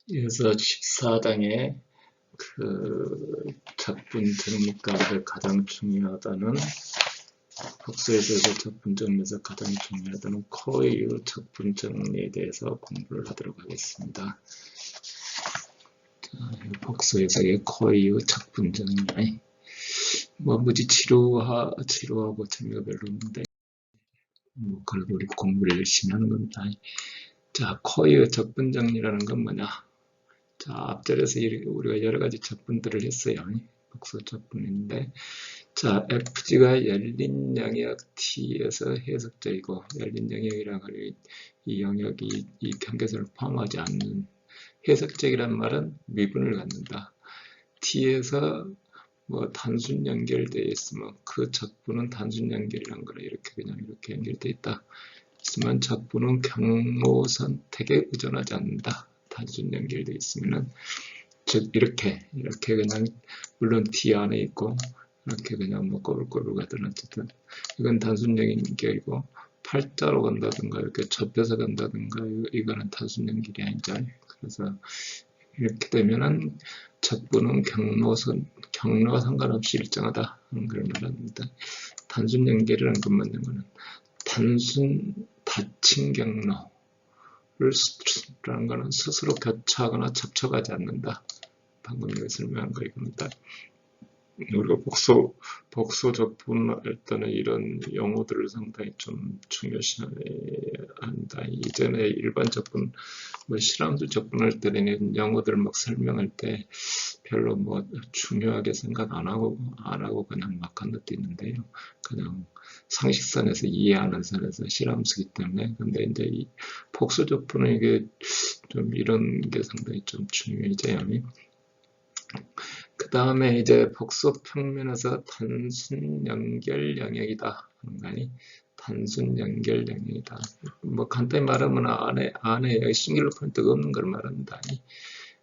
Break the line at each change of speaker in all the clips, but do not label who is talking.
이어서 14장의 그 적분 정리가를 가장 중요하다는 복수에 대해서 적분 정리에서 가장 중요하다는 코의 적분 정리에 대해서 공부를 하도록 하겠습니다. 자, 복수에서의 코의 적분 정리. 무지 지루하고 재미가 별로 없는데 그래도 우리 공부를 열심히 하는 겁니다. 자, 코의 적분 정리라는 건 뭐냐? 자, 앞절에서 우리가 여러 가지 적분들을 했어요. 복수 적분인데, 자, FG가 열린 영역 T에서 해석적이고, 열린 영역이라는 이 영역이 이 경계선을 포함하지 않는 해석적이란 말은 미분을 갖는다. T에서 단순 연결되어 있으면 그 적분은 단순 연결이란 거라 이렇게 그냥 이렇게 연결되어 있다. 있으면 적분은 경로 선택에 의존하지 않는다. 단순 연결되어 있으면은 즉 이렇게 그냥 물론 T 안에 있고 이렇게 그냥 꼬불꼬불 가든 어쨌든 이건 단순 연결이고 팔자로 간다든가 이렇게 접혀서 간다든가 이거는 단순 연결이 아니죠. 그래서 이렇게 되면은 적분은 경로와 상관없이 일정하다 하는 걸 말합니다. 단순 연결이라는 것만 되면은 단순 닫힌 경로 라는 것은 스스로 교차하거나 접촉하지 않는다. 방금 내가 설명한 거 이겁니다. 우리가 복수 적분할 때는 이런 용어들을 상당히 좀 중요시해야 한다. 이전에 일반 적분, 실함수 적분할 때는 용어들을 막 설명할 때 별로 중요하게 생각 안 하고 그냥 막 한 것도 있는데요. 그냥 상식선에서 이해하는 선에서 실함수기 때문에. 근데 이제 이 복수 적분은 이게 좀 이런 게 상당히 좀 중요해져요. 그 다음에 이제 복수 평면에서 단순 연결 영역이다. 단순 연결 영역이다. 간단히 말하면 안에 싱글러 포인트가 없는 걸 말합니다.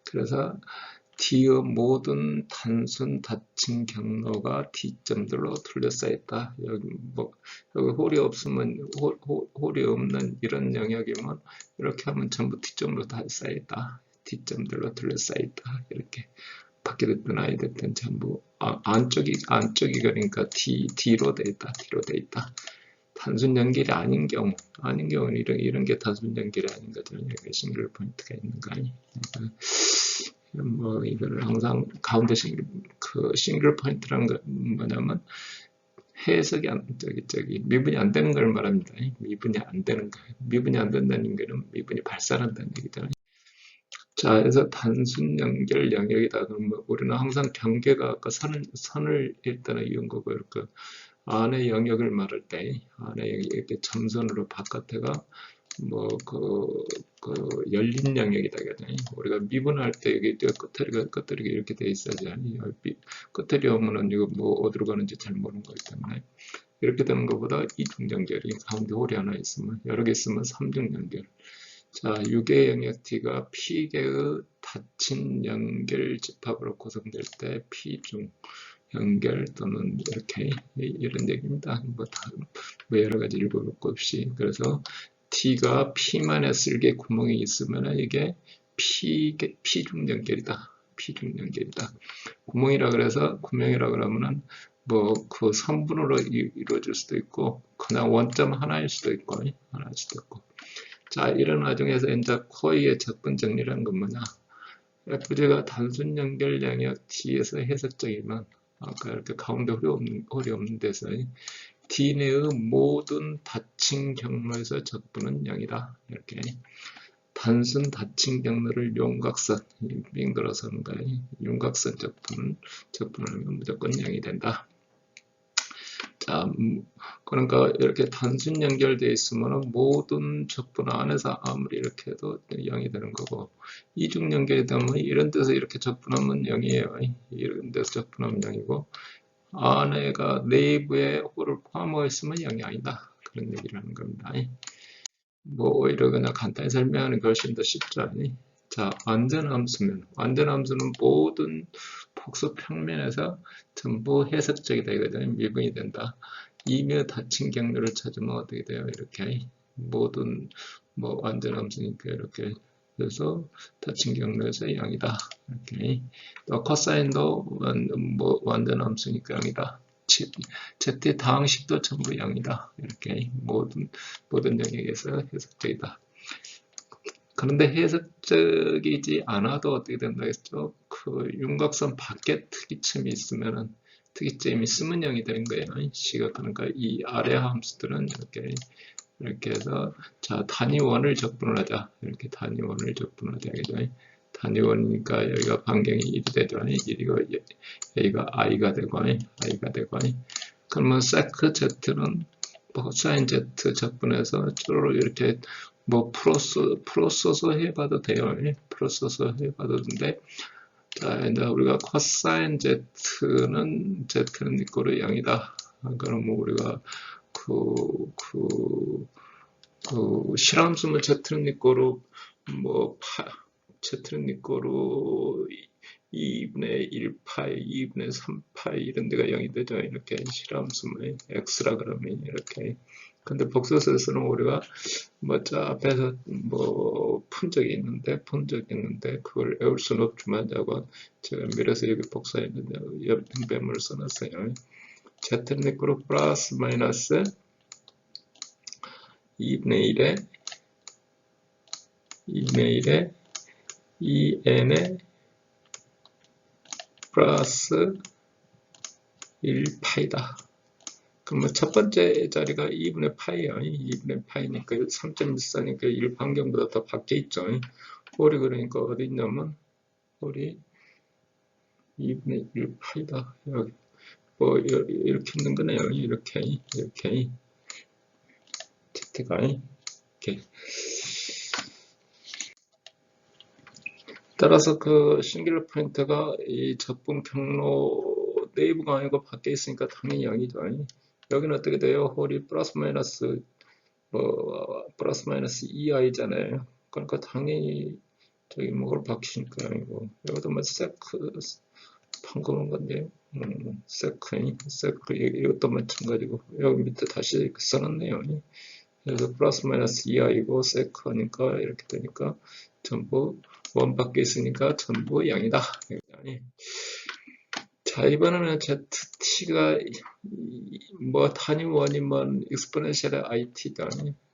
그래서 T의 모든 단순 닫힌 경로가 T점들로 둘러싸였다. 여기 홀이 없으면 홀이 없는 이런 영역이면 이렇게 하면 전부 T점으로 다 쌓였다. T점들로 둘러싸였다. 이렇게. 밖에 됐든 아니 됐든 전부 안쪽이 그러니까 D로 돼 있다. 단순 연결이 아닌 경우는 이런 게 단순 연결이 아닌 거죠. 여기 싱글 포인트가 있는 거 아니. 이거를 항상 가운데 싱글 포인트라는 건 뭐냐면 해석이 미분이 안 되는 걸 말합니다. 미분이 안 되는 거. 미분이 안 된다는 거는 미분이 발산한다는 얘기죠. 자, 그래서 단순 연결 영역이다. 그러면 우리는 항상 경계가 아까 선을 일단은 이은 거고, 이렇게 안의 영역을 말할 때, 안의 영역, 이렇게 점선으로 바깥에가 열린 영역이다. 우리가 미분할 때 여기 끝에가 이렇게 돼 있어야지. 끝에 오면은 이거 어디로 가는지 잘 모르는 거기 때문에. 이렇게 되는 것보다 이중 연결이 가운데 홀이 하나 있으면, 여러 개 있으면 삼중 연결. 자, 6의 영역 T가 P개의 닫힌 연결 집합으로 구성될 때 P중 연결 또는 이렇게 이런 얘기입니다. 여러 가지 읽어볼 것 없이. 그래서 T가 P만의 쓸개 구멍이 있으면 이게 P중 연결이다. P중 연결이다. 구멍이라 그러면은 그 선분으로 이루어질 수도 있고 그냥 원점 하나일 수도 있고 자, 이런 와중에서 이제 코이의 적분 정리라는 건 뭐냐? FG가 단순 연결 영역 T에서 해석적이면 아까 이렇게 가운데 홀이 없는 데서 D 내의 모든 닫힌 경로에서 적분은 0이다. 이렇게 단순 닫힌 경로를 윤곽선 빙 돌아서는 거예요. 윤곽선 적분하면 무조건 0이 된다. 자, 그러니까 이렇게 단순 연결되어 있으면 모든 적분 안에서 아무리 이렇게 해도 0이 되는 거고, 이중 연결이 되면 이런 데서 이렇게 적분하면 0이에요. 이런 데서 적분하면 0이고, 안에가 내부에 홀을 포함하고 있으면 0이 아니다. 그런 얘기를 하는 겁니다. 오히려 그냥 간단히 설명하는 게 훨씬 더 쉽죠. 자, 완전함수는 모든 복수 평면에서 전부 해석적이다 이거잖아요. 미분이 된다. 이며 닫힌 경로를 찾으면 어떻게 돼요? 이렇게 모든 완전함수니까 이렇게 그래서 닫힌 경로에서 0이다. 이렇게. 또 코사인도 완전 함수니까 0이다. Z의 다항식도 전부 0이다. 이렇게 모든 영역에서 해석적이다. 그런데 해석적이지 않아도 어떻게 된다 했죠? 그 윤곽선 밖에 특이점이 있으면은 특이점이 있으면 0이 되는 거예요. C가 그러니까 이 아래 함수들은 이렇게 해서 자 단위원을 적분을 하자. 이렇게 단위원을 적분을 하자. 단위원이니까 여기가 반경이 1이 되죠. 1이고 여기가 i가 되고 그러면 sec z는 코사인 z 적분해서 쭉 이렇게 뭐 풀어써서 해봐도 돼요. 풀어써서 해봐도 되는데 자 이제 우리가 코사인 z는 이꼬르 0이다. 그러면 우리가 실함수는 z는 이꼬르 z는 이꼬르 2분의 1파이, 2분의 3파이 이런 데가 0이 되죠. 이렇게 실함수는 x라 그러면 이렇게. 근데 복소에서는 우리가 앞에서 푼 적이 있는데 그걸 외울 수는 없지만 제가 밀어서 여기 복사했는데 옆변을 써놨어요. z는 이꼬르 플러스 마이너스 2분의 1에 2n의 플러스 1파이다. 그러면 첫 번째 자리가 2분의 파이야. 2분의 파이니까 3.14니까 1 반경보다 더 밖에 있죠. 홀이 그러니까 어디 있냐면 홀이 2분의 1 파이다. 여기 이렇게 있는 거네요. 이렇게 z가 이렇게. 따라서 그 싱귤러 포인트가 이 적분 경로 내부가 아니고 밖에 있으니까 당연히 0이죠. 여기는 어떻게 돼요? 홀이 플러스 마이너스 2i잖아요. 그러니까 당연히 저기 홀 바뀌니까 아니고 여기도 세크 방금한 건데요. 세크 이것도 마찬가지고 여기 밑에 다시 써놨네요. 그래서 플러스 마이너스 2i고 세크하니까 이렇게 되니까 전부 원 밖에 있으니까 전부 0이다. 자, 이번에는 ZT가 단위 원이면 익스포넨셜의 IT다.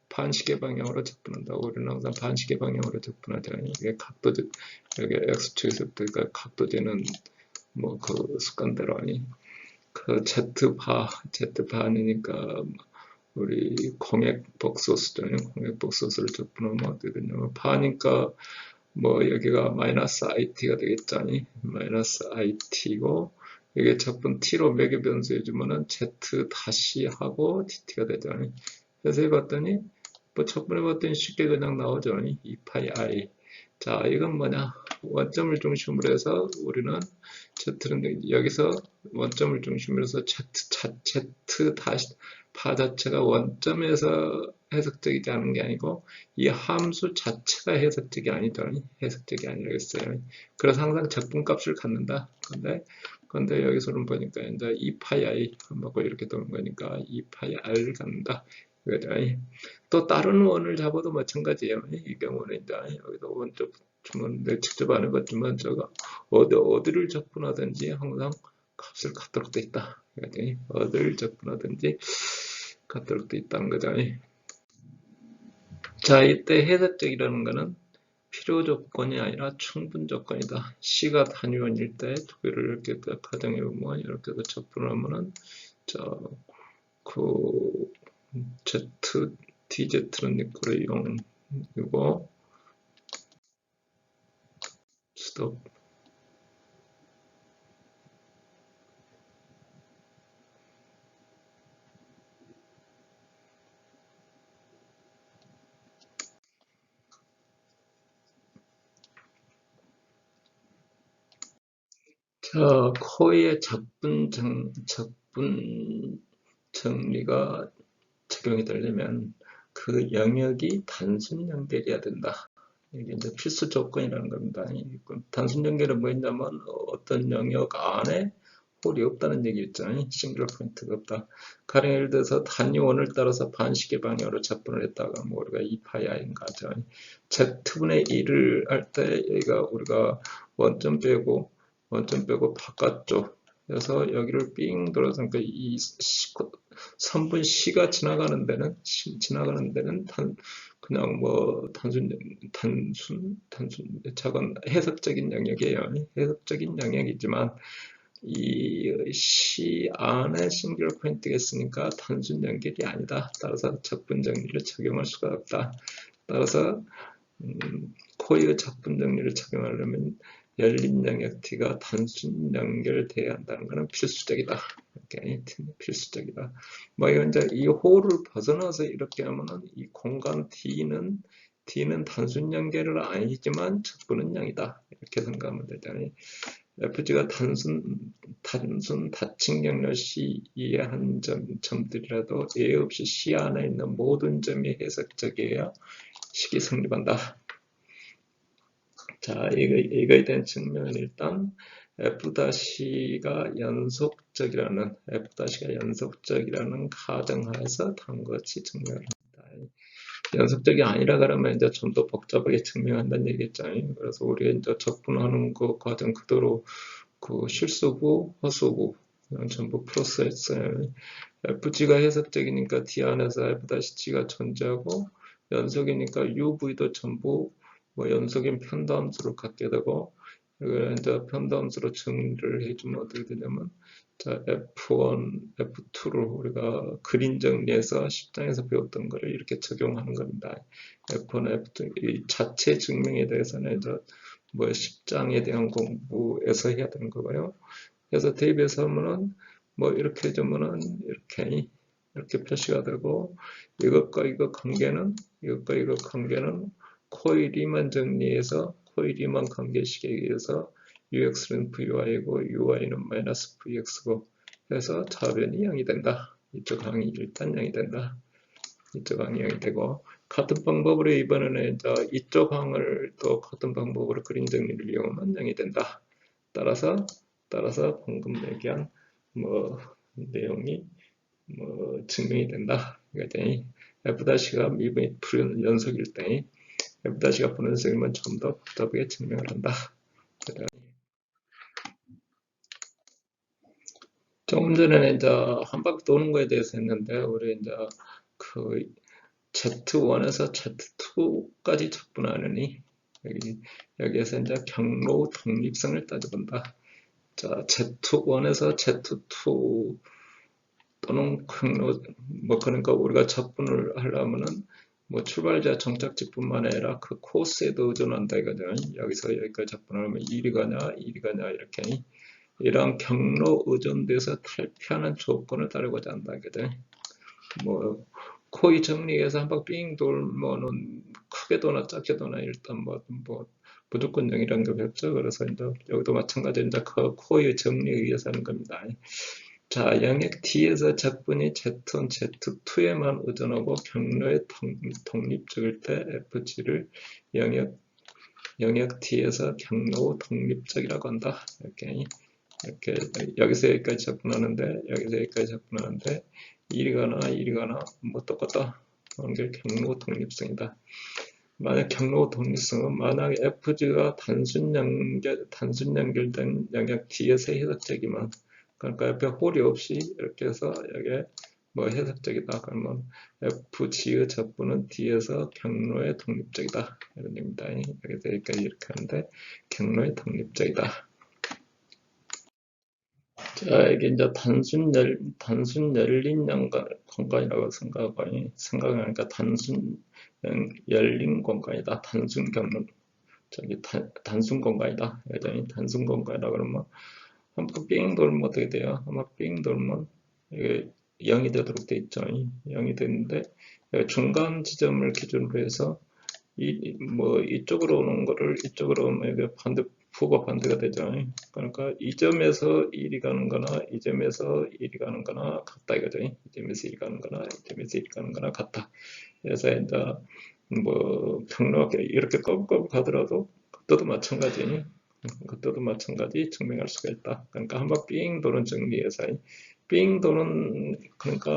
반시계 방향으로 접근한다. 우리는 항상 반시계 방향으로 접근하자. 이게 각도제, 여기 X축에서부터 각도제는 그 습관대로 그 Z바니까 우리 공액복소수잖아요. 공액복소수를 접근하면 어떻게 되냐면 바니까 여기가 마이너스 IT가 되겠죠. 마이너스 IT고 여기 적분 T로 매개 변수해주면은 Z 다시 하고 TT가 되죠. 그래서 해봤더니 적분해봤더니 쉽게 그냥 나오죠. 2파이 I. 자, 이건 뭐냐? 원점을 중심으로 해서 우리는 Z는 여기서 원점을 중심으로 해서 Z 다시 파 자체가 원점에서 해석적이지 않은 게 아니고 이 함수 자체가 해석적이 아니다. 해석적이 아니라겠어요. 그래서 항상 적분값을 갖는다. 근데 여기서는 보니까 이제 2파이 I 하고 이렇게 되는 거니까 2파이 R을 갖는다. 또 다른 원을 잡아도 마찬가지예요. 이 경우는 이제 여기도 원점 주면 직접 안 해봤지만 어디를 접근하든지 항상 값을 갖도록 돼 있다. 어디를 접근하든지 갖도록 돼 있다는 거죠. 자, 이때 해석적이라는 거는 필요 조건이 아니라 충분 조건이다. C가 단위원일 때 두 개를 이렇게 가정해 보면 이렇게 접근을 하면은 DZ는 이거를 0이고 스톱. 자, 코의 적분 정리가 적용이 되려면 그 영역이 단순 연결이어야 된다. 이게 이제 필수 조건이라는 겁니다. 단순 연결은 뭐냐면 어떤 영역 안에 홀이 없다는 얘기 있잖아요. 싱글 포인트가 없다. 가령 예를 들어서 단위원을 따라서 반식의 방향으로 접근을 했다가 뭐 우리가 2파이인가 하죠. Z분의 1을 할 때 여기가 우리가 원점 빼고 바깥쪽 그래서 여기를 삥 돌아서 그러니까 이 선분 C가 지나가는 데는 그냥 뭐 단순 작은 해석적인 영역이에요. 해석적인 영역이지만 이 C 안에 싱글 포인트가 있으니까 단순 연결이 아니다. 따라서 적분 정리를 적용할 수가 없다. 따라서 코의 적분 정리를 적용하려면 열린 영역 T가 단순 연결돼야 한다는 것은 필수적이다. 이렇게 필수적이다. 뭐 이제 이 홀을 벗어나서 이렇게 하면은 이 공간 D는 단순 연결은 아니지만 적분은 0이다. 이렇게 생각하면 되잖아요. FG가 단순 닫힌 경로 C 이의 한 점들이라도 예외 없이 C 안에 있는 모든 점이 해석적이어야 식이 성립한다. 자, 이거에 대한 증명은 일단 F-가 연속적이라는 가정하에서 다음 같이 증명을 합니다. 연속적이 아니라 그러면 이제 좀 더 복잡하게 증명한다는 얘기겠잖아요. 그래서 우리가 이제 접근하는 그 과정 그대로 그 실수부, 허수부 전부 풀었어요. FG가 해석적이니까 D 안에서 F-G가 존재하고 연속이니까 UV도 전부 뭐 연속인 편도함수를 갖게 되고 이걸 이제 편도함수로 정리를 해주면 어떻게 되냐면 자 F1, F2를 우리가 그림 정리해서 10장에서 배웠던 거를 이렇게 적용하는 겁니다. F1, F2 이 자체 증명에 대해서는 이제 뭐 10장에 대한 공부에서 해야 되는 거고요. 그래서 대입해서 하면은 뭐 이렇게 해주면은 이렇게 표시가 되고 이것과 이거 관계는 코일이만 정리해서 코일이만 관계식에 의해서 UX는 VY고 UY는 마이너스 VX고 해서 좌변이 0이 된다. 이쪽 항이 일단 0이 된다. 이쪽 항이 0이 되고 같은 방법으로 이번에는 이쪽 항을 또 같은 방법으로 그림 정리를 이용하면 0이 된다. 따라서 방금 얘기한 뭐 내용이 뭐 증명이 된다. 그러니까 F-가 미분이 푸른 연속일 때 F-가 분연속이면 좀 더 복잡하게 증명을 한다. 조금 전에 이제 한 바퀴 도는 거에 대해서 했는데 우리 이제 그 Z1에서 Z2까지 접근하느니 여기에서 이제 경로 독립성을 따져본다. 자, Z1에서 Z2 또는 경로 뭐 그러니까 우리가 접근을 하려면은 뭐 출발자 정착지뿐만 아니라 그 코스에도 의존한다 이거죠. 여기서 여기까지 접근하면 이리 가냐 이렇게 이런 경로 의존돼서 탈피하는 조건을 따르고자 한다 이거죠. 뭐 코의 정리해서 한 바퀴 삥 돌면은 크게 도나 작게 도나 일단 뭐 무조건 0이라는 거 배웠죠. 그래서 이제 여기도 마찬가지로 이제 그 코의 정리에 의해서 하는 겁니다. 자, 영역 D에서 적분이 Z1, Z2에만 의존하고 경로의 독립적일 때 FG를 영역 D에서 경로 독립적이라고 한다. 이렇게 여기서 여기까지 접근하는데 이리 가나 뭐 똑같다. 그게 경로 독립성이다. 만약 경로 독립성은 만약 FG가 단순 연결된 영역 D에서 해석적이면 그러니까 옆에 홀이 없이 이렇게 해서 여기에 뭐 해석적이다. 그러면 FG의 적분은 D에서 경로의 독립적이다. 이런 얘기입니다. 여기서 여기까지 이렇게 하는데 경로의 독립적이다. 자, 이게 이제 단순 열린 공간이라고 생각하니까 단순 열린 공간이다. 단순 경로 단순 공간이다. 여전히 단순 공간이라 그러면 한번 삥 돌면 어떻게 돼요? 한번 삥 돌면 이게 0이 되도록 돼 있죠. 0이 되는데 중간 지점을 기준으로 해서 뭐 이쪽으로 오는 거를 이쪽으로 오면 이게 부가 반대가 되죠. 그러니까 이 점에서 1이 가는 거나 이 점에서 1이 가는 거나 같다 이거죠. 이 점에서 1이 가는 거나 이 점에서 1이 가는 거나 같다. 그래서 이제 뭐 경로가 이렇게 꼬불꼬불 가더라도 그때도 마찬가지 그때도 마찬가지 증명할 수가 있다. 그러니까 한번 삥 도는 정리해서 삥 도는 그러니까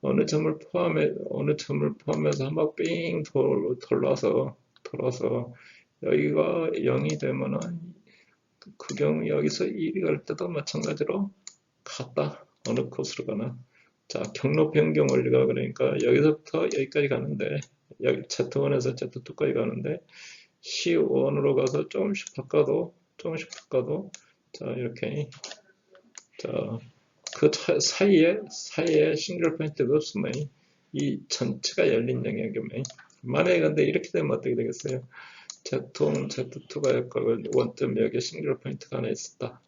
어느 점을 포함해서 한번 삥 돌아서 여기가 0이 되면은 그 경우 여기서 1이 갈 때도 마찬가지로 같다. 어느 코스로 가나. 자, 경로 변경 원리가 그러니까 여기서부터 여기까지 가는데 여기 Z1에서 Z2까지 가는데 C1으로 가서 조금씩 바꿔도 자 이렇게 자 그 사이에 싱글 포인트가 없으면 이 전체가 열린 영역이면 만약에 근데 이렇게 되면 어떻게 되겠어요? Z1, Z2가 원점 여기에 싱글 포인트가 하나 있었다.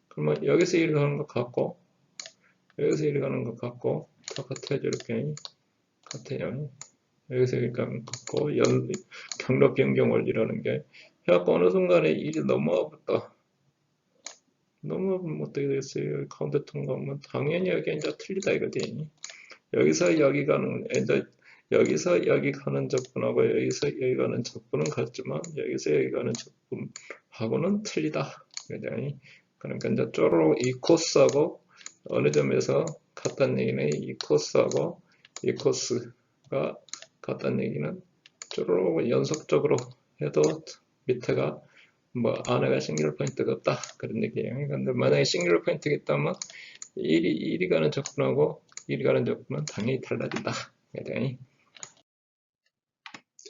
그러면 여기서 1 가는 것 같고 여기서 1 가는 것 같고 똑같아요. 이렇게 같아요. 여기서 1 가는 것 같고 경로 변경 원리라는 게 해갖고 어느 순간에 1이 넘어가겠다. 넘어가면 어떻게 되겠어요? 가운데 통과하면 당연히 여기 이제 틀리다 이거지. 여기서 여기 가는 이제 여기서 여기 가는 적분하고 여기서 여기 가는 적분은 같지만 여기서 여기 가는 적분하고는 틀리다. 그러니까 이제 쪼로록 이 코스하고 어느 점에서 같다는 얘기는 이 코스하고 이 코스가 같다는 얘기는 쪼로록 연속적으로 해도 밑에가 뭐 안에가 싱글 포인트가 없다 그런 얘기예요. 근데 만약에 싱글 포인트가 있다면 1이 가는 적분하고 1이 가는 적분은 당연히 달라진다.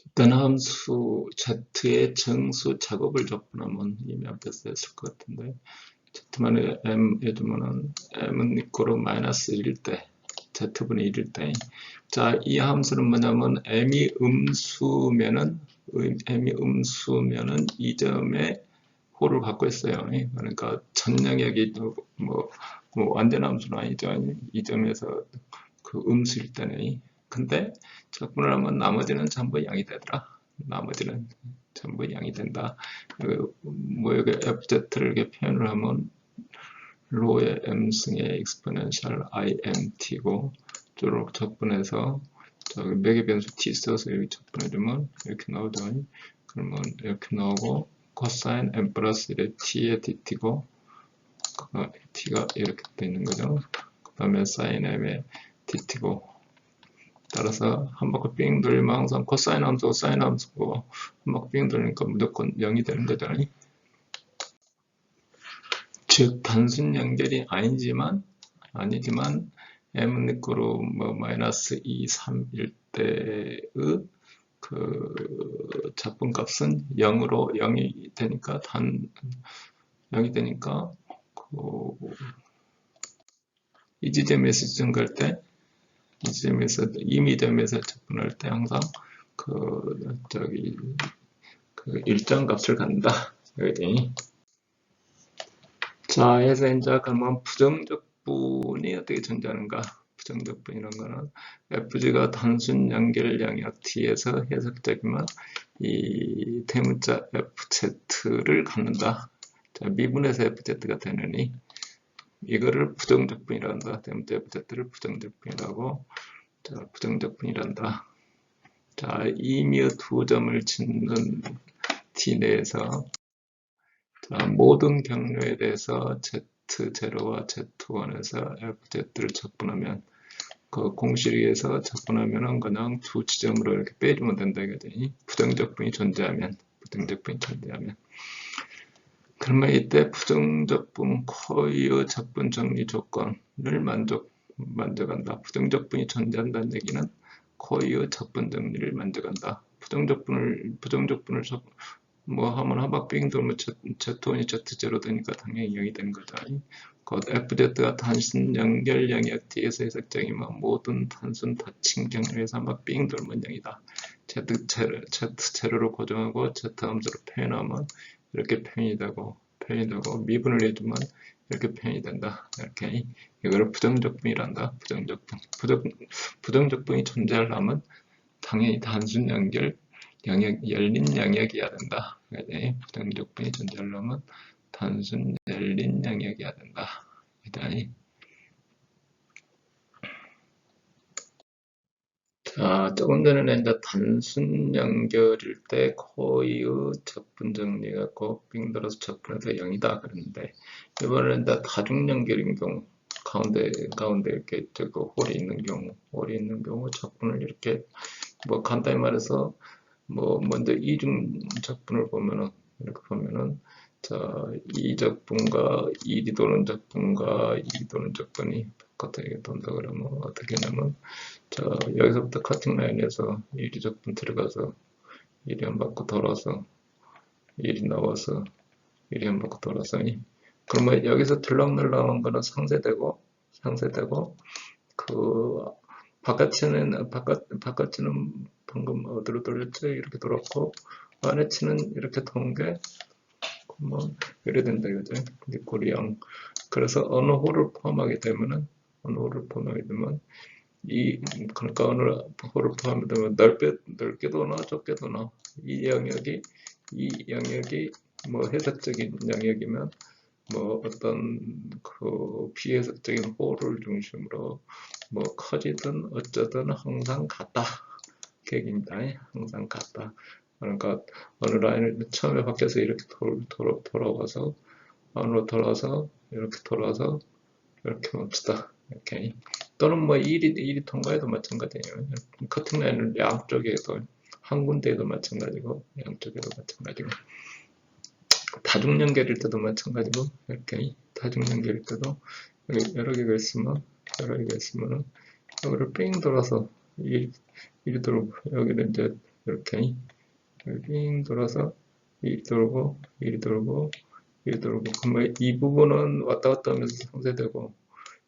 어떤 함수 Z의 정수 작업을 적분하면 이미 앞에서 했을 것 같은데 Z만에 M 해주면은 M은 이코로 마이너스 1일 때 Z분의 1일 때 자, 이 함수는 뭐냐면 M이 음수면은 이 점에 호를 갖고 있어요. 그러니까 전 영역이 뭐 완전 함수는 아니죠. 이 점에서 그 음수일 때는 근데 적분을 하면 나머지는 전부 0이 되더라. 나머지는 전부 0이 된다. 뭐 여기 FZ를 이렇게 표현을 하면 로의 m승의 exponential imt고 쪼록 적분해서 저기 매개 변수 t 써서 여기 적분해주면 이렇게 나오죠. 그러면 이렇게 나오고 코사인 m 플러스 1의 t의 dt고 t가 이렇게 돼 있는 거죠. 그 다음에 사인 m의 dt고 따라서 한 바퀴 삥 돌리면 항상 코사인 함수고 사인 함수고 한 바퀴 삥 돌리니까 무조건 0이 되는 거죠. 즉 단순 연결이 아니지만 m은 이코로 뭐 마이너스 2, 3일 때의 그 적분값은 0이 되니까 0이 되니까 이 지점에서 증가할 때 이 지점에서 이미 점에서 적분할 때 항상 그 일정 값을 갖는다. 자, 해서 이제 그러면 부정적분이 어떻게 존재하는가? 부정적분이라는 거는 FG가 단순 연결 영역 T에서 해석적이면 이 대문자 FZ를 갖는다. 자, 미분에서 FZ가 되느니 이거를 부정적분이라 한다. 대문자 FZ를 부정적분이라고. 자, 부정적분이란다. 자, 이미의 두 점을 짓는 T 내에서 자, 모든 경로에 대해서 Z0와 Z1에서 FZ를 적분하면 그 공식에서 적분하면은 그냥 두 지점으로 이렇게 빼주면 된다 이거지. 부정적분이 존재하면 그러면 이때 부정적분 코이의 적분 정리 조건을 만족한다. 부정적분이 존재한다는 얘기는 코이의 적분 정리를 만족한다. 부정적분을 뭐 하면 한 바퀴 빙 돌면 Z1이 Z0 되니까 당연히 0이 되는 거죠. 곧 FZ가 단순 연결 영역 T에서 해석적이면 모든 단순 닫힌 경로에서 한 바퀴 빙 돌면 0이다. Z0로 고정하고 Z 함수로 표현하면 이렇게 표현이 되고 미분을 해주면 이렇게 표현이 된다. 이렇게 이거를 부정적분이란다. 부정적분이 존재하려면 당연히 단순 연결 열린 영역이어야 된다. 부정적분이 존재하려면 단순 열린 영역이어야 된다. 자, 조금 전에는 이제 단순 연결일 때 코의 적분 정리하고 빙 돌아서 적분해서 0이다 그랬는데, 이번에는 이제 다중 연결인 경우, 가운데 이렇게 홀이 있는 경우 적분을 이렇게, 뭐 간단히 말해서 뭐 먼저 이중 적분을 보면은 이렇게 보면은, 자, 이 적분과 이리 도는 적분과 이리 도는 적분이 바깥에 돈다 그러면 어떻게 하냐면, 자, 여기서부터 커팅 라인에서 이리 적분 들어가서 이리 한 바퀴 돌아서 이리 나와서 이리 한 바퀴 돌아서, 그러면 여기서 들락날락한 거는 상쇄되고 그 바깥치는 방금 어디로 돌렸죠? 이렇게 돌았고, 안에 치는 이렇게 도는 게 뭐 이래 된다 이거죠. 꼴이 0. 그래서 어느 홀을 포함하게 되면 그러니까 어느 홀을 포함하게 되면 넓게 도나 좁게 도나, 이 영역이 뭐 해석적인 영역이면 뭐 어떤 그 비해석적인 홀을 중심으로 뭐 커지든 어쩌든 항상 같다 계획입니다. 항상 같다. 그러니까 어느 라인을 처음에 밖에서 이렇게 돌아와서 안으로 돌아서 이렇게 돌아서 이렇게 멈추다. 이렇게. 또는 뭐 일이 통과해도 마찬가지예요. 커팅 라인을 양쪽에도 한 군데에도 마찬가지고 양쪽에도 마찬가지고, 다중 연결일 때도 마찬가지고, 이렇게 다중 연결일 때도 여러 개가 있으면 여기를 삥 돌아서 이리 돌고, 여기를 이제 이렇게 삥 돌아서 이리 돌고 이리 돌고 이리 돌고, 그러면 이 부분은 왔다 갔다 하면서 상쇄되고,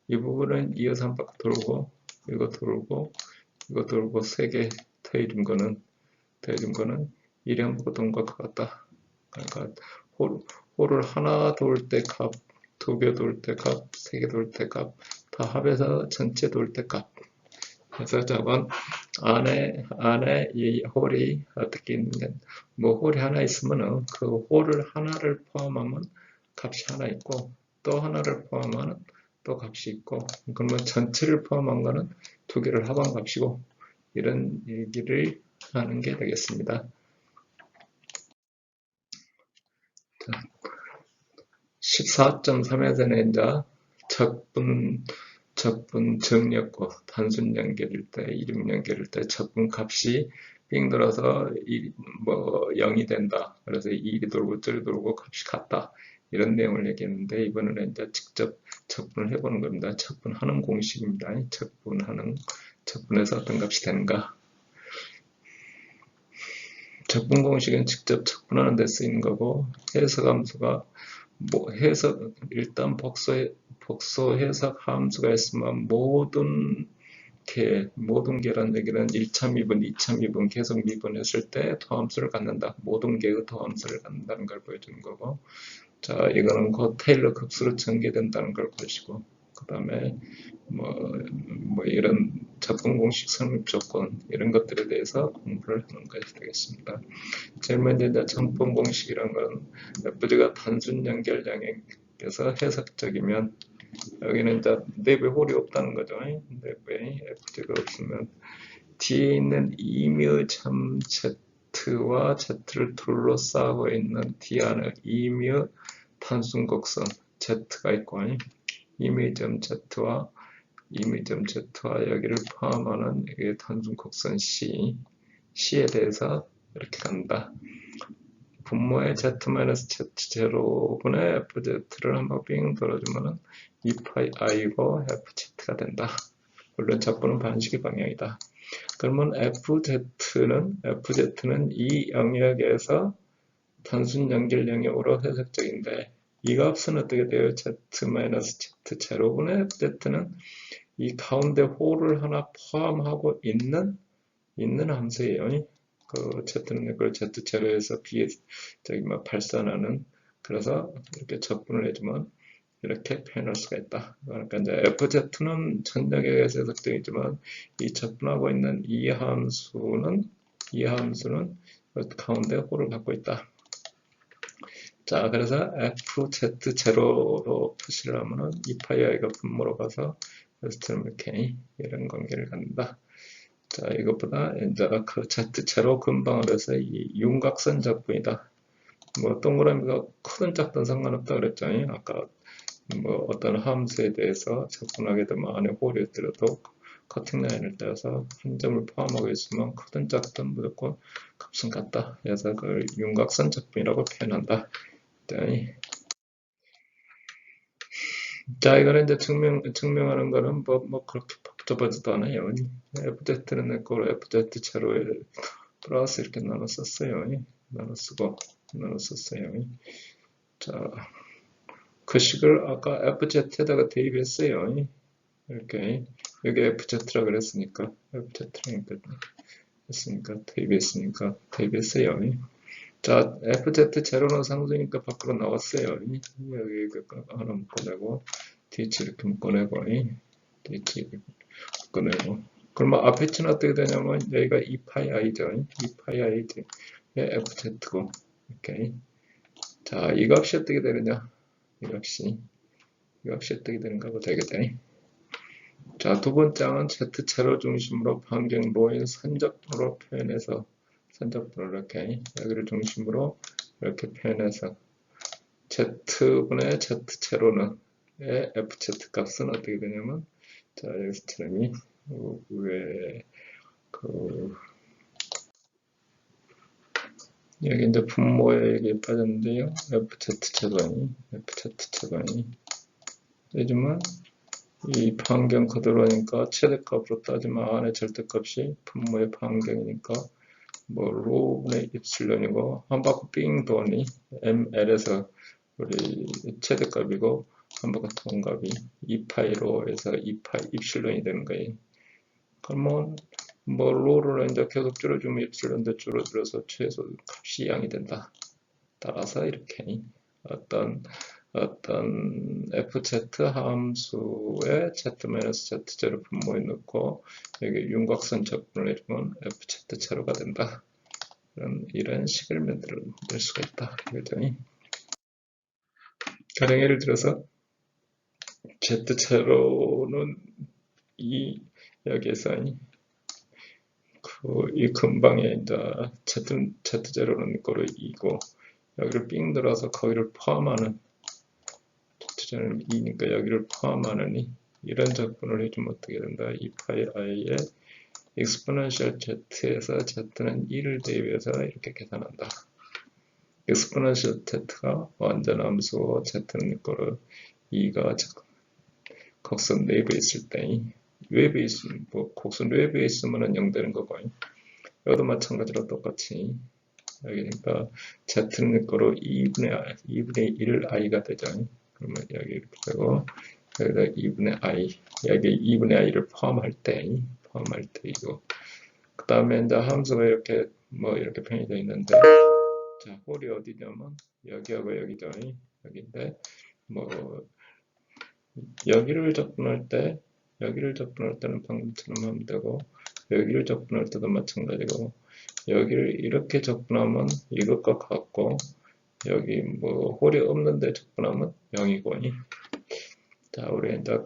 이 부분은 이어서 한 바퀴 돌고 이거 돌고 세 개 더해준 거는 이리 한 바퀴 도는 것과 같다. 그러니까 홀을 하나 돌 때 값, 두 개 돌 때 값, 세 개 돌 때 값, 다 합해서 전체 돌 때 값. 그래서 저건 안에 이 홀이 어떻게 있느냐, 뭐 홀이 하나 있으면은 그 홀을 하나를 포함하면 값이 하나 있고, 또 하나를 포함하면 또 값이 있고, 그러면 전체를 포함한 거는 두 개를 합한 값이고, 이런 얘기를 하는 게 되겠습니다. 14.3에서는 이제 적분 정리했고, 단순 연결일 때, 이중 연결일 때 적분 값이 빙 돌아서 뭐 0이 된다. 그래서 이리 돌고 저리 돌고 값이 같다. 이런 내용을 얘기했는데, 이번에는 이제 직접 적분을 해보는 겁니다. 적분하는 공식입니다. 적분해서 어떤 값이 되는가. 적분 공식은 직접 적분하는 데 쓰이는 거고, 해석 함수가 뭐 일단 복소 해석 함수가 있으면 모든 개란 얘기는 1차 미분, 2차 미분 계속 미분했을 때 더함수를 갖는다. 모든 개의 더함수를 갖는다는 걸 보여주는 거고, 자, 이거는 곧 테일러 급수로 전개된다는 걸 보시고, 그 다음에 뭐 이런 적분 공식 성립 조건, 이런 것들에 대해서 공부를 하는 것이 되겠습니다. 제일 먼저 이제 정분 공식이란 건 FG가 단순 연결 양에서 해석적이면, 여기는 이제 내부에 홀이 없다는 거죠. 내부에 FG가 없으면 뒤에 있는 이뮤 점 Z와 Z를 둘러싸고 있는 D 안에 이뮤 단순 곡선 Z가 있고, 이뮤 점 Z와 여기를 포함하는 이게 단순 곡선 C에 대해서 이렇게 간다. 분모의 Z-Z0분의 FZ를 한번 빙 돌아주면은 2파이 I고 FZ가 된다. 물론 적분은 반식의 방향이다. 그러면 FZ는 이 영역에서 단순 연결 영역으로 해석적인데, 이 값은 어떻게 돼요? Z-Z0분의 FZ는 이 가운데 홀을 하나 포함하고 있는 함수예요. 그 Z는 이걸 Z0에서 발산하는, 그래서 이렇게 적분을 해주면 이렇게 표현할 수가 있다. 그러니까 이제 FZ는 전역에서 해석되지만, 이 적분하고 있는 이 함수는 가운데 홀을 갖고 있다. 자, 그래서 FZ0로 표시를 하면은 2파이 I가 분모로 가서 S 이렇게 이런 관계를 갖는다. 자, 이것보다 이제 그 Z체로 근방을 해서 이 윤곽선 적분이다. 뭐 동그라미가 크든 작든 상관없다 그랬죠. 아까 뭐 어떤 함수에 대해서 접근하게 되면 안에 홀이 있더라도 커팅 라인을 떼서 한 점을 포함하고 있으면 크든 작든 무조건 값은 같다. 그래서 그걸 윤곽선 적분이라고 표현한다. 자, 이거는 이제 증명하는 거는 뭐 그렇게 복잡하지도 않아요. FZ는 내 거로 FZ 제로에 플러스 이렇게 나눠 썼어요. 나눠 썼어요. 자, 그 식을 아까 FZ에다가 대입했어요. 이렇게 여기 FZ라 그랬으니까 대입했으니까 자, FZ 제로는 상수니까 밖으로 나왔어요. 여기 하나 묶어내고 DH 이렇게 묶어내고 DH 이렇게 묶어내고 그러면 앞에 치는 어떻게 되냐면 여기가 2파이i죠. 2파이i FZ고 이렇게 자, 이 값이 어떻게 되느냐 이 값이 어떻게 되는가 보다 되겠다. 자, 두 번째는 Z체로 중심으로 반경 로인 산적분으로 표현해서 산적분을 이렇게 여기를 중심으로 이렇게 표현해서 Z분의 Z체로는 FZ 값은 어떻게 되냐면 자, 여기서 처럼이 위에 여기 이제 분모에 여기 빠졌는데요. FZ 요즘은 이 반경 그대로니까 최대값으로 따지면 안에 절대값이 분모의 반경이니까 뭐 로분의 입실론이고 한 바퀴 삥 도니 ML에서 우리 최대값이고 한 바퀴 돈 값이 2파이로 해서 2파이 입실론이 되는 거예요. 그러면 뭐 로를 이제 계속 줄여주면 입실론도 줄어들어서 최소 값이 0이 된다. 따라서 이렇게 어떤 fz 함수의 z-z0 분모에 넣고 여기 윤곽선 적분을 해주면 fz0가 된다. 이런 식을 만들 수가 있다. 가령 예를 들어서 z0는 여기에서 이 근방에 이제 z0는 거를 2고 여기를 삥 들어서 거기를 포함하는 Z는 2니까 여기를 포함하는 이런 적분을 해주면 어떻게 된다? 2파이 i의 exponential z에서 z는 1을 대입해서 이렇게 계산한다. exponential z가 완전 함수고 z는 거를 2가 곡선 내부에 있을 때 외부에 있으면 뭐 곡선 외부에 있으면 0 되는 거고 여기도 마찬가지로 똑같이 여기니까 z는 거로 2분의 1을 i가 되죠. 그러면 여기 이렇게 되고 여기다 2분의 i 여기 2분의 i를 포함할 때 이거 그 다음에 이제 함수가 이렇게 뭐 이렇게 표현이 되어 있는데 자 홀이 어디냐면 여기하고 여기죠. 여기인데 뭐 여기를 접근할 때는 방금처럼 하면 되고 여기를 접근할 때도 마찬가지고 여기를 이렇게 접근하면 이것과 같고 여기 뭐 홀이 없는데 접근하면 0이고 자 우리 이제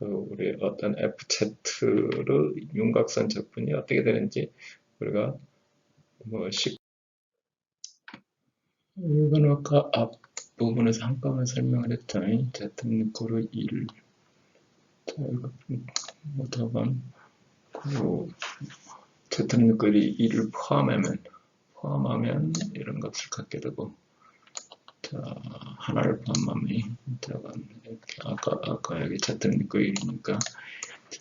우리 어떤 FZ를 윤곽선 적분이 어떻게 되는지 우리가 뭐 이건 아까 앞부분에서 한꺼번에 설명을 했죠. Z는 고로 1 자 이거 못하건 Z는 거리 1을 포함하면 이런 값을 갖게 되고 자 하나를 포함하면 이렇게 아까 여기 Z는 거 1이니까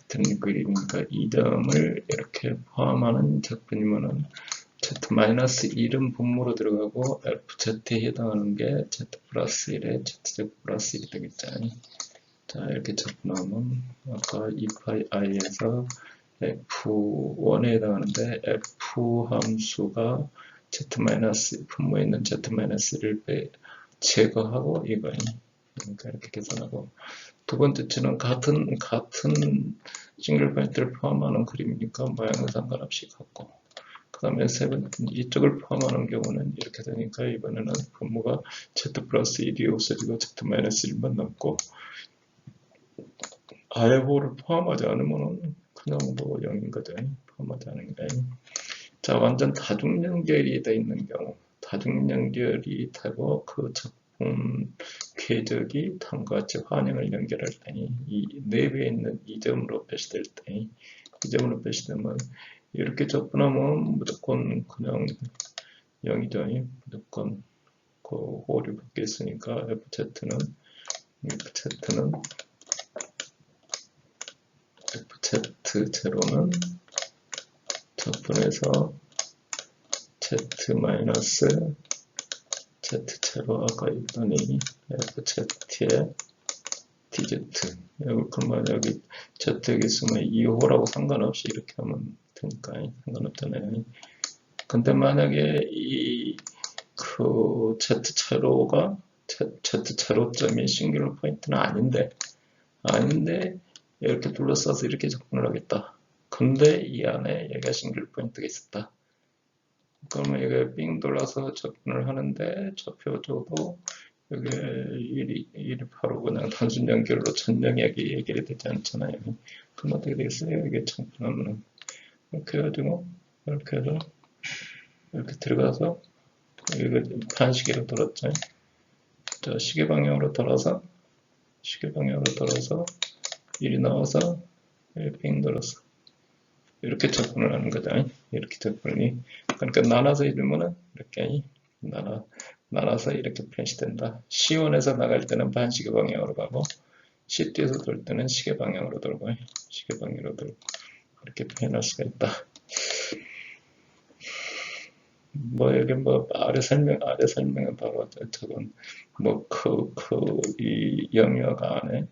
Z는 거 1이니까 2점을 이렇게 포함하는 적분이면은 Z-1은 분모로 들어가고 FZ에 해당하는 게 Z 플러스 1에 ZZ 플러스 1이 되겠죠. 자 이렇게 적분하면 아까 2파이 i에서 F1에 해당하는데 F 함수가 분모에 있는 Z-1을 제거하고 이거니 그러니까 이렇게 계산하고 두 번째는 같은 싱글 포인트를 포함하는 그림이니까 모양은 상관없이 같고 그 다음에 세 번째 이쪽을 포함하는 경우는 이렇게 되니까 이번에는 분모가 Z 플러스 1이 없어지고 Z 마이너스 1만 남고 아예 홀을 포함하지 않으면 그냥 뭐 0인거든. 포함하지 않은 게. 자, 완전 다중연결이 되어 있는 경우, 다중연결이 되고 그 작품 궤적이 다음과 같이 환영을 연결할 때, 이 내부에 있는 이 점으로 표시될 때, 이 점으로 표시되면 이렇게 접근하면 무조건 그냥 0이죠. 무조건 그 홀이 붙게 있으니까 FZ는 FZ0는 적분에서 Z-Z0 아까 있더니 FZ의 DZ. 그러면 여기 Z 있으면 2호라고 상관없이 이렇게 하면 되니까 상관없잖아요. 근데 만약에 그 Z0가 Z0점이 싱귤러 포인트는 아닌데 이렇게 둘러싸서 이렇게 접근을 하겠다. 근데 이 안에 얘가 싱귤러 포인트가 있었다. 그러면 이게 삥 돌아서 접근을 하는데 좌표조도 여기 1이 바로 그냥 단순 연결로 전령하게 연결이 되지 않잖아요. 그럼 어떻게 되겠어요? 이게 접근하면 이렇게 해가지고 이렇게 해서 이렇게 들어가서 이거 반시계로 돌았죠. 자, 시계 방향으로 돌아서 일이 나와서 빙 돌아서 이렇게 접근을 하는 거죠. 이렇게 접근이. 그러니까 나눠서 읽으면은 이렇게 나눠서 이렇게 표시된다. C1에서 나갈 때는 반시계 방향으로 가고 C2에서 돌 때는 시계 방향으로 돌고 그렇게 표현할 수가 있다. 뭐 여기 뭐 아래 설명은 바로 저건 뭐 이 영역 안에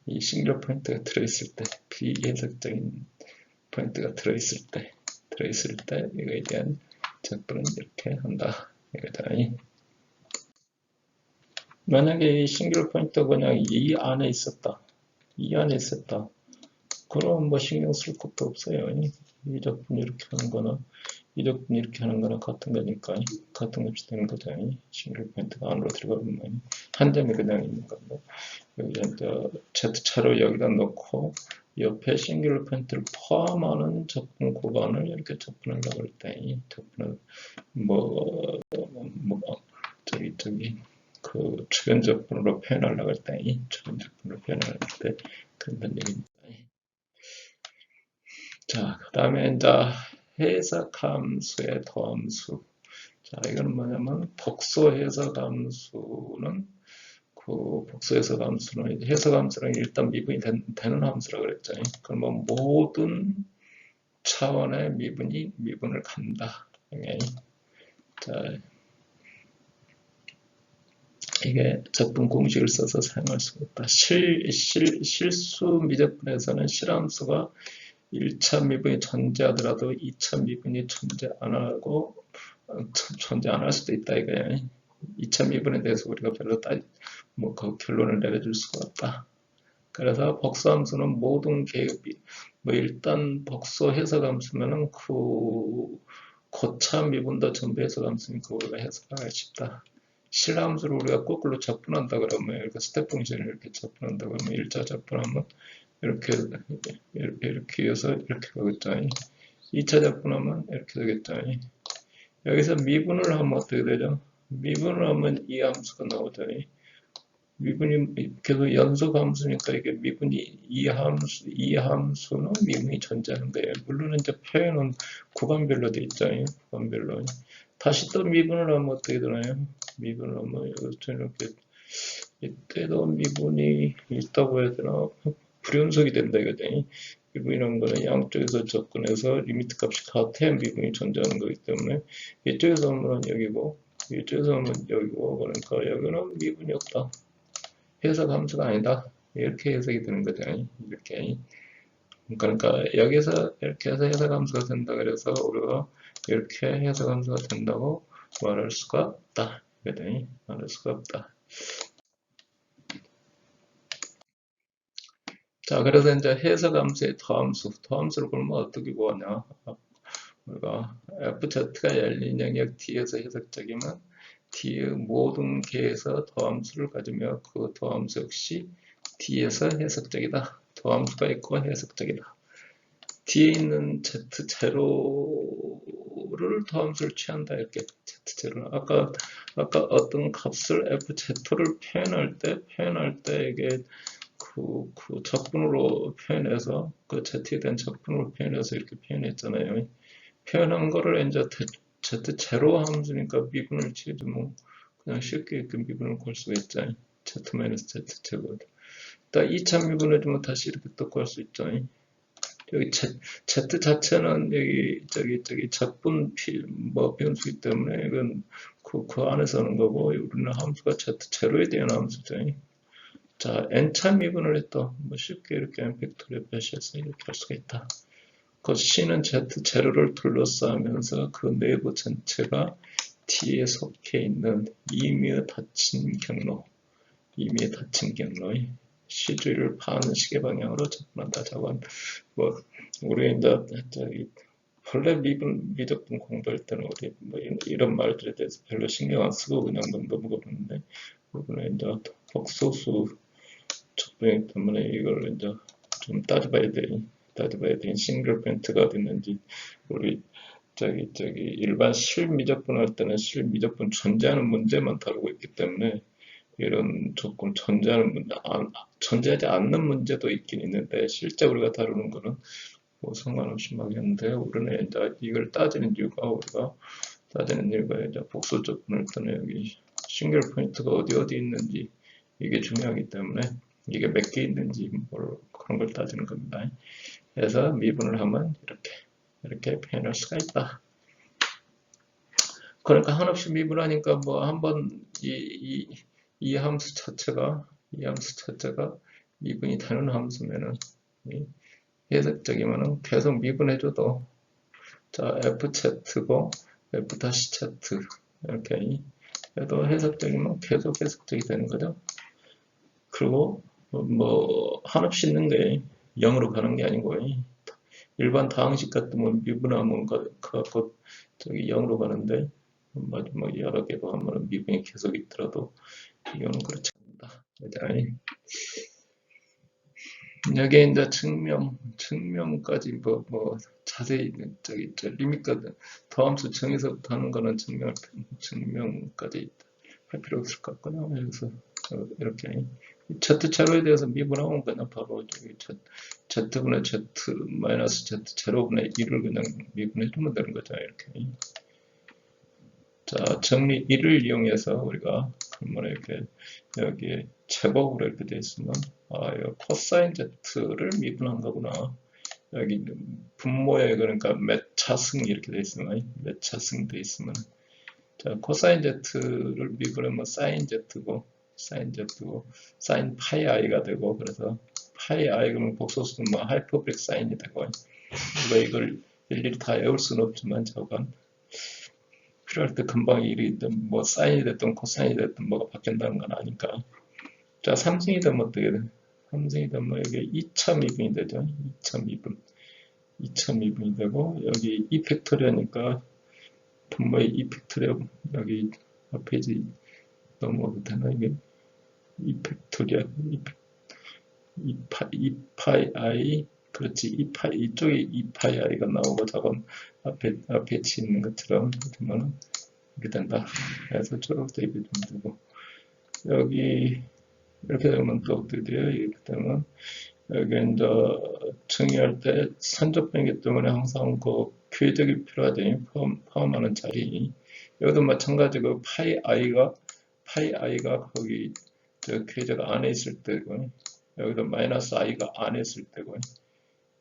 이 싱글 포인트가 들어있을 때 비해석적인 포인트가 들어있을 때 이거에 대한 접근은 이렇게 한다. 이거다. 만약에 이 싱글 포인트가 그냥 이 안에 있었다. 그럼 뭐 신경 쓸 것도 없어요. 이 접근 이렇게 하는 거나 이 접근 이렇게 하는 거나 같은 거니까 같은 값이 되는 거죠. 싱글 포인트가 안으로 들어가면 한 점이 그냥 있는 건데 여기 이제 Z차로 여기다 넣고 옆에 싱글 포인트를 포함하는 접근 구간을 이렇게 접근하려고 할 때 접근을 그 주변 접근으로 표현하려고 할 때 그런 얘기입니다. 자, 그 다음에 이제 해석함수의 더함수. 자, 이거는 뭐냐면 복소 해석함수는 해석함수는 일단 미분이 되는 함수라고 그랬죠. 그러면 모든 차원의 미분을 간다. 자, 이게 접근 공식을 써서 사용할 수가 있다. 실수 미적분에서는 실함수가 1차 미분이 존재하더라도 2차 미분이 존재 안 할 수도 있다 이거예요. 2차 미분에 대해서 우리가 별로 그 결론을 내려줄 수가 없다. 그래서 복수함수는 모든 계급이 일단 복수 해석함수면은 고차 미분도 전부 해석함수니까 우리가 해석하기 쉽다. 실함수를 우리가 거꾸로 접근한다 그러면 이렇게 스텝 펑션을 이렇게 접근한다 그러면 1차 접근하면 이렇게 해서 이렇게 가겠죠. 2차 접근하면 이렇게 되겠죠. 여기서 미분을 하면 어떻게 되죠? 미분을 하면 이 함수가 나오죠. 미분이 계속 연속 함수니까 이게 미분이 이 함수는 미분이 존재하는 거예요. 물론 이제 표현은 구간별로 돼 있죠. 구간별로. 다시 또 미분을 하면 어떻게 되나요? 미분을 하면 이렇게 이때도 미분이 있다고 해야 되나? 불연속이 된다 이거죠. 미분이라는 거는 양쪽에서 접근해서 리미트 값이 같아야 미분이 존재하는 거기 때문에 이쪽에서 하면 여기고 이쪽에서 하면 여기고 그러니까 여기는 미분이 없다. 해석 함수가 아니다. 이렇게 해석이 되는 거죠. 이렇게. 그러니까 여기서 이렇게 해서 해석 함수가 된다 그래서 우리가 이렇게 해석 함수가 된다고 말할 수가 없다. 말할 수가 없다. 자, 그래서 이제 해석함수의 더함수를 그러면 어떻게 구하냐? 우리가 FZ가 열린 영역 D에서 해석적이면 D의 모든 개에서 더함수를 가지며 그 더함수 역시 D에서 해석적이다. 도함수가 있고 해석적이다. 뒤에 있는 Z0를 도함수를 취한다. 이렇게 Z0. 아까 어떤 값을 FZ를 표현할 때 이게 그 적분으로 표현해서 그 Z에 대한 적분으로 표현해서 이렇게 표현했잖아요. 표현한 거를 이제 Z0 함수니까 미분을 치지 뭐 그냥 쉽게 이렇게 미분을 걸 수가 있죠. Z-Z 제곱. 또 2차 미분해주면 다시 이렇게 또 걸 수 있죠. 여기 Z 자체는 여기 저기 적분 뭐 변수이기 때문에 이건 그 안에서 하는 거고 우리는 함수가 Z0에 대한 함수죠. 자, n차 미분을 했다. 뭐 쉽게 이렇게 n 팩토리얼 표시해서 이렇게 할 수가 있다. 그 C는 Z0를 둘러싸면서 그 내부 전체가 T에 속해 있는 임의의 닫힌 경로, C주의를 파하는 시계 방향으로 접근한다. 저건 뭐 우리 이제 저기 본래 미적분 공부할 때는 우리 뭐 이런 말들에 대해서 별로 신경 안 쓰고 그냥 넘어가 보는데 이번에 이제 복소수 적분이기 때문에 이걸 이제 좀 따져봐야 돼. 싱글 포인트가 어디 있는지 우리 저기 일반 실미적분 할 때는 실미적분 존재하는 문제만 다루고 있기 때문에 이런 조건 존재하지 않는 문제도 있긴 있는데 실제 우리가 다루는 거는 뭐 상관없이 막 했는데 우리는 이제 이걸 따지는 이유가 이제 복수 적분을 때는 여기 싱글 포인트가 어디 있는지 이게 중요하기 때문에 이게 몇 개 있는지 뭐 그런 걸 따지는 겁니다. 그래서 미분을 하면 이렇게 표현할 수가 있다. 그러니까 한없이 미분하니까 뭐 한번 이 함수 자체가 미분이 되는 함수면은 해석적이면은 계속 미분해줘도 자 FZ고 F-Z 이렇게 해도 해석적이면 계속 해석적이 되는 거죠. 그리고 뭐 한없이 있는 게 0으로 가는 게 아니고 일반 다항식 같으면 미분하면 갖고 저기 0으로 가는데 마지막 여러 개로 하면 미분이 계속 있더라도 이거는 그렇지 않다. 여기 이제 증명까지 뭐 자세히 저기 리밋까지 더함수 정에서부터 하는 거는 증명까지 할 필요 없을 것 같고요. 그래서 이렇게 Z제로에 대해서 미분하면 그냥 바로 저기 Z분의 Z 마이너스 Z 제로분의 1을 그냥 미분해주면 되는 거죠. 이렇게. 자, 정리 1을 이용해서 우리가 그러면 이렇게 여기에 제곱으로 이렇게 되어 있으면 이 코사인 Z를 미분한 거구나. 여기 분모에 그러니까 몇 차승 이렇게 되어 있으면 몇 차승 되어 있으면 자, 코사인 Z를 미분하면 사인 Z고 사인 파이 i가 되고 그래서 파이 i 그러면 복소수는 뭐 하이퍼브릭 사인이 되고 이걸 일일이 다 외울 수는 없지만 저건 필요할 때 금방 일이 뭐 사인이 됐든 코사인이 됐든 뭐가 바뀐다는 건 아니까. 자, 3승이 되면 어떻게 돼? 3승이 되면 여기 2차 미분이 되죠. 2차 미분이 되고 여기 2 팩토리하니까 분모의 2 팩토리하 여기 페이지 넘어가도 되나 이게 2 팩토리아 2파이 i 그렇지 이쪽에 2파이 i가 나오고 저건 앞에 있는 것처럼 되면 이렇게 된다. 그래서 초록도 이렇게 좀 되고 여기 이렇게 되면 또 어떻게 돼요? 이렇게 되면 여기 이제 정의할 때 산적변이기 때문에 항상 그 궤적이 필요하더니 포함하는 자리 여기도 마찬가지고 파이 i가 거기 저 궤적 안에 있을 때고 여기도 마이너스 i가 안에 있을 때고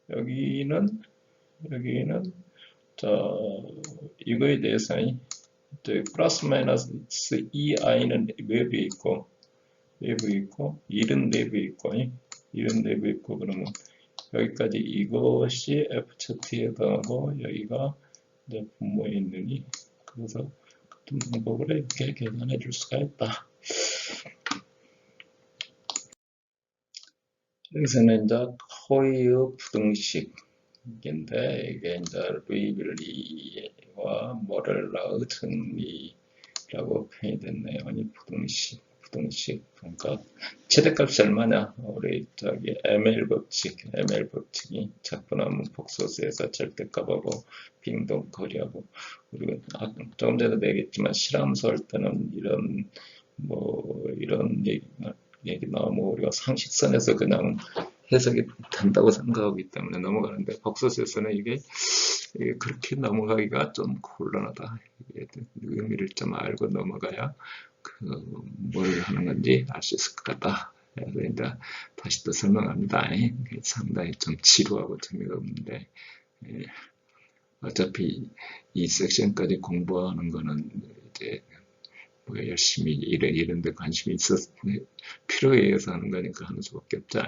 여기는 이거에 대해서 플러스 마이너스 2i는 외부에 있고 1은 내부에 있고 그러면 여기까지 이것이 FZ에 해당하고 여기가 이제 분모에 있느니 그래서 같은 방법으로 이렇게 계산해 줄 수가 있다. 여기서는 이제 코이의 부등식인데 이게 이제 루이빌리와 모렐라의 정리라고 표현이 됐네요. 이 부등식 부등식. 그러니까 최대값이 얼마냐? 우리 저기 ML 법칙이 작분하면 폭소수에서 절대값하고 빙동거리하고, 우리가 조금 전에 얘기했지만 실함수 할 때는 이런 얘기 나오면 우리가 상식선에서 그냥 해석이 된다고 생각하기 때문에 넘어가는데, 복소수에서는 이게 그렇게 넘어가기가 좀 곤란하다. 이게 의미를 좀 알고 넘어가야 뭘 하는 건지 알 수 있을 것 같다. 그래서 이제 다시 또 설명합니다. 상당히 좀 지루하고 재미가 없는데, 어차피 이 섹션까지 공부하는 거는 이제 뭐 열심히 이런 데 관심이 있어서 필요에 의해서 하는 거니까 하는 수밖에 없죠.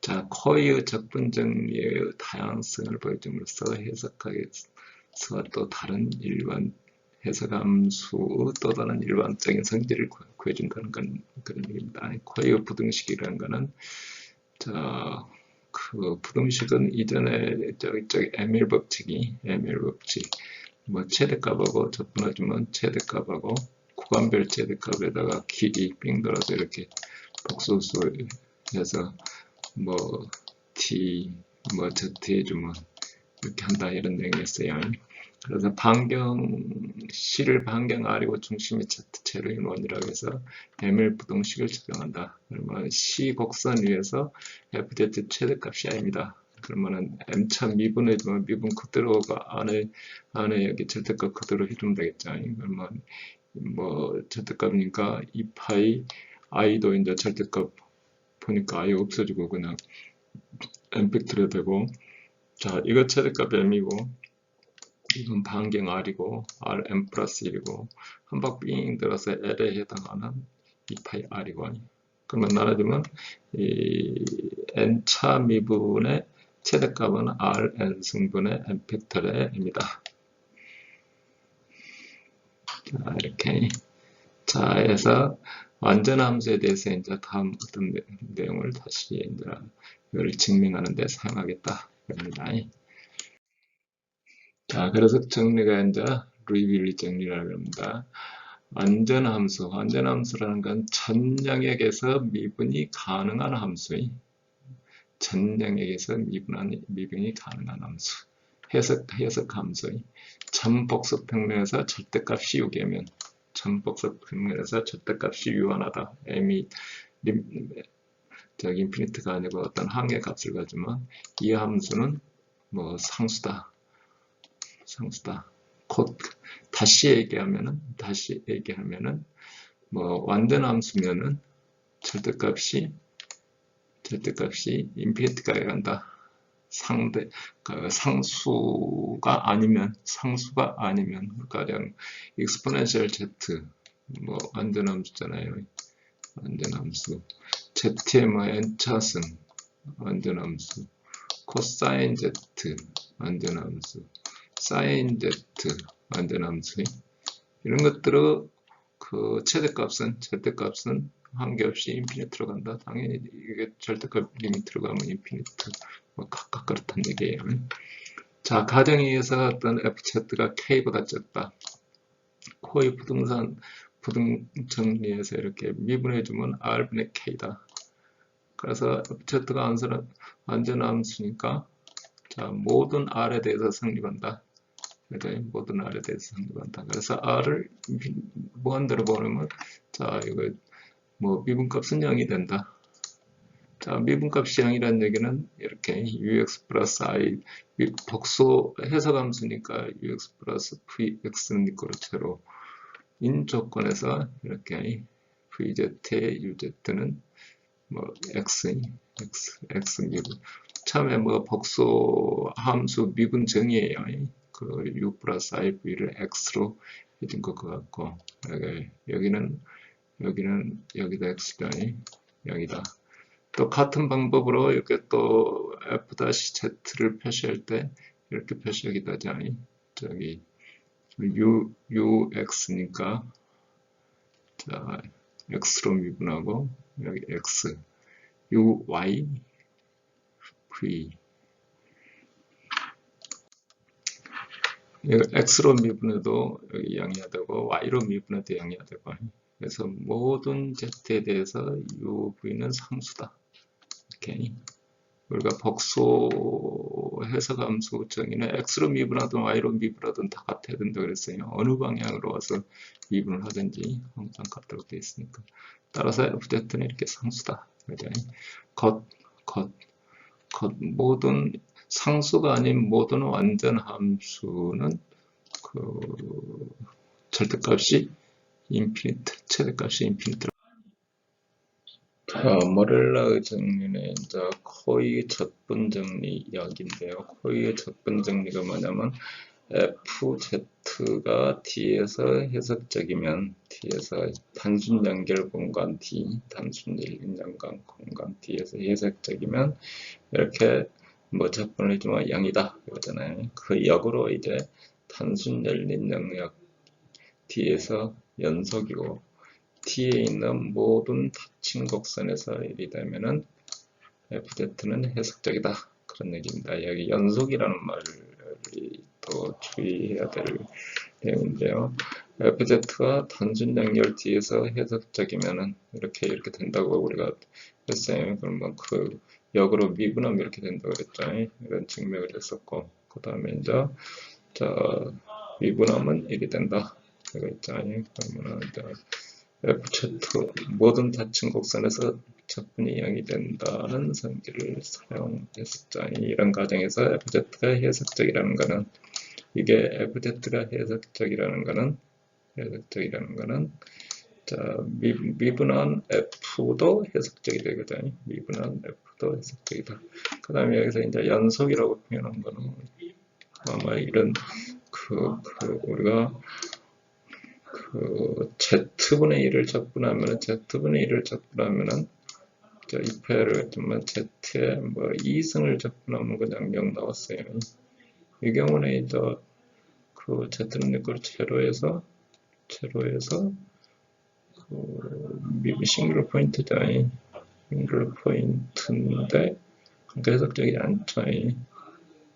자, 코어의 적분 정리의 다양성을 보여줌으로써 해석학에서 또 다른 일반 해석함수의 또 다른 일반적인 성질을 구해준다는 그런 얘기입니다. 코어의 부등식이라는 거는, 자, 그 부등식은 이전에 저기 에밀 법칙, 뭐 최대값하고 적분해주면 최대값하고 구간별 최대값에다가 길이 빙 돌아서 이렇게 복소수해서 뭐 t 뭐 z 해주면 이렇게 한다, 이런 내용이었어요. 그래서 C를 반경 R이고 중심이 Z체로인 원이라고 해서 ML 부등식을 적용한다. 그러면 C 곡선 위에서 FZ 최대값이 M이다. 그러면은 M차 미분해주면 미분 그대로가 안에 여기 절대값 그대로 해주면 되겠죠. 그러면 뭐 절대값이니까 2파이 I도 이제 절대값 보니까 I 없어지고 그냥 M 팩트로 되고, 자, 이거 최대값 M이고 이건 반경 R이고 RM 플러스 1이고 한박 삥 들어서 L에 해당하는 2파이 R이고, 그러면 나눠주면 이 N차 미분의 최대값은 Rn 승분의 N 팩터의 M이다. 자, 이렇게. 자, 해서 완전함수에 대해서 이제 다음 어떤 내용을 다시 이제 이걸 증명하는 데 사용하겠다. 입니다. 자, 그래서 정리가 이제 리빌리 정리라고 합니다. 완전함수라는 건 전 영역에서 미분이 가능한 함수의, 전 영역에서 미분이 가능한 함수, 해석 함수의 전복수 평면에서 절대값이 6이면 전복수 평면에서 절대값이 유한하다. m이 저기 인피니트가 아니고 어떤 한계 값을 가지면 이 함수는 뭐 상수다. 곧 다시 얘기하면은 뭐 완전 함수면은 절대값이 인피니트까지 간다. 상수가 아니면 가령 exponential z 뭐 완전 함수잖아요. 완전 함수. z의 뭐 n차승 완전 함수. 코사인 z 완전 함수. 사인 z 완전 함수. 이런 것들은 그 절대값은 한계없이 인피니트로 간다. 당연히 이게 절대값 리미트로 가면 인피니트, 뭐 각각 그렇단 얘기예요. 자, 가정에 의해서 어떤 fz가 k보다 작다. 코의 부등 정리에서 이렇게 미분해주면 r분의 k다. 그래서 fz가 완전 함수니까, 자, 모든 r에 대해서 성립한다. 모든 r에 대해서 성립한다. 그래서 r을 무한대로 보내면, 자, 이거 뭐 미분값은 0이 된다. 자, 미분값이 0이라는 얘기는 이렇게 ux 플러스 i, 복수 해석함수니까 ux 플러스 vx는 니꼬르체로 인 조건에서 이렇게 vz의 uz는 뭐 x 미분. 처음에 뭐 복수 함수 미분 정의예요. 그 u 플러스 i v를 x로 해준 것 같고, 여기다 x가 여기다. 또 같은 방법으로 이렇게 또 f-z를 표시할 때 이렇게 표시하기도 하죠. 저기 ux니까, 자, x로 미분하고 여기 x, uy, v. x로 미분해도 여기 0이야 되고 y로 미분해도 0이야 되고, 그래서 모든 Z에 대해서 UV는 상수다. 이렇게 우리가 복소 해석함수 정의는 X로 미분하든 Y로 미분하든 다 같아야 된다 그랬어요. 어느 방향으로 와서 미분을 하든지 항상 같다고 되어 있으니까. 따라서 FZ는 이렇게 상수다. 그죠? 겉 모든 상수가 아닌 모든 완전 함수는 그 절대값이 인피니트, 최대값이 인피니트. 모렐라의 정리는 이제 코이의 적분 정리 이야기인데요. 코이의 적분 정리가 뭐냐면 FZ가 D에서 해석적이면 D에서 단순 연결 공간 D, 단순 열린 공간 D에서 해석적이면 이렇게 뭐 적분을 해주면 0이다 이거잖아요. 그 역으로 이제 단순 열린 영역 D에서 연속이고 T에 있는 모든 닫힌 곡선에서 1이 되면은 FZ는 해석적이다. 그런 얘기입니다. 여기 연속이라는 말이 또 주의해야 될 내용인데요. FZ가 단순 연결 D에서 해석적이면은 이렇게 된다고 우리가 했어요. 그러면 그 역으로 미분하면 이렇게 된다고 그랬죠. 이런 증명을 했었고, 그 다음에 이제 미분하면 1이 된다. 이거 있잖아요. 그러면 이제 FZ 모든 닫힌 곡선에서 적분이 0이 된다는 성질을 사용했었죠. 이런 과정에서 FZ가 해석적이라는 거는 이게 FZ가 해석적이라는 거는 미분한 F도 해석적이 되거든요. 미분한 F도 해석적이다. 그 다음에 여기서 이제 연속이라고 표현한 거는 아마 이런 우리가 Z분의 1을 적분하면은 Z분의 1을 적분하면은 이 표현을 했지만 Z에 뭐 2승을 적분하면 그냥 0 나왔어요. 이 경우는 이제 그 Z는 이걸 제로에서 싱글 포인트잖아요. 싱글 포인트인데 그러니까 해석적이 않죠.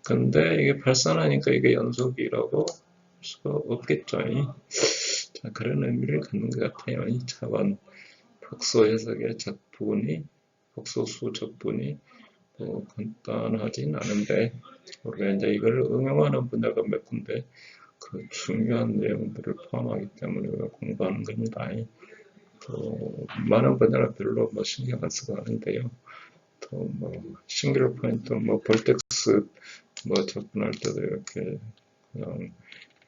근데 이게 발산하니까 이게 연속이라고 할 수가 없겠죠. 자, 그런 의미를 갖는 것 같아요. 이 차원 복소 해석의 복소수 적분이 뭐 간단하진 않은데 우리가 이제 이걸 응용하는 분야가 몇 군데 그 중요한 내용들을 포함하기 때문에 우리가 공부하는 겁니다. 또 많은 분야는 별로 뭐 신경 안 쓰고 하는데요. 또 뭐 싱글 포인트, 뭐 볼텍스 뭐 적분할 때도 이렇게 그냥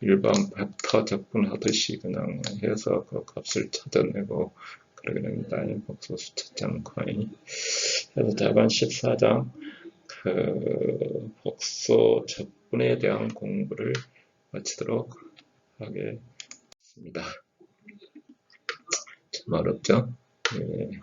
일반 벡터 적분하듯이 그냥 해서 그 값을 찾아내고 그러게 됩니다. 복소수 찾지 않고. 그래서 자반 14장 그 복소 적분에 대한 공부를 마치도록 하겠습니다. 좀 어렵죠? 네.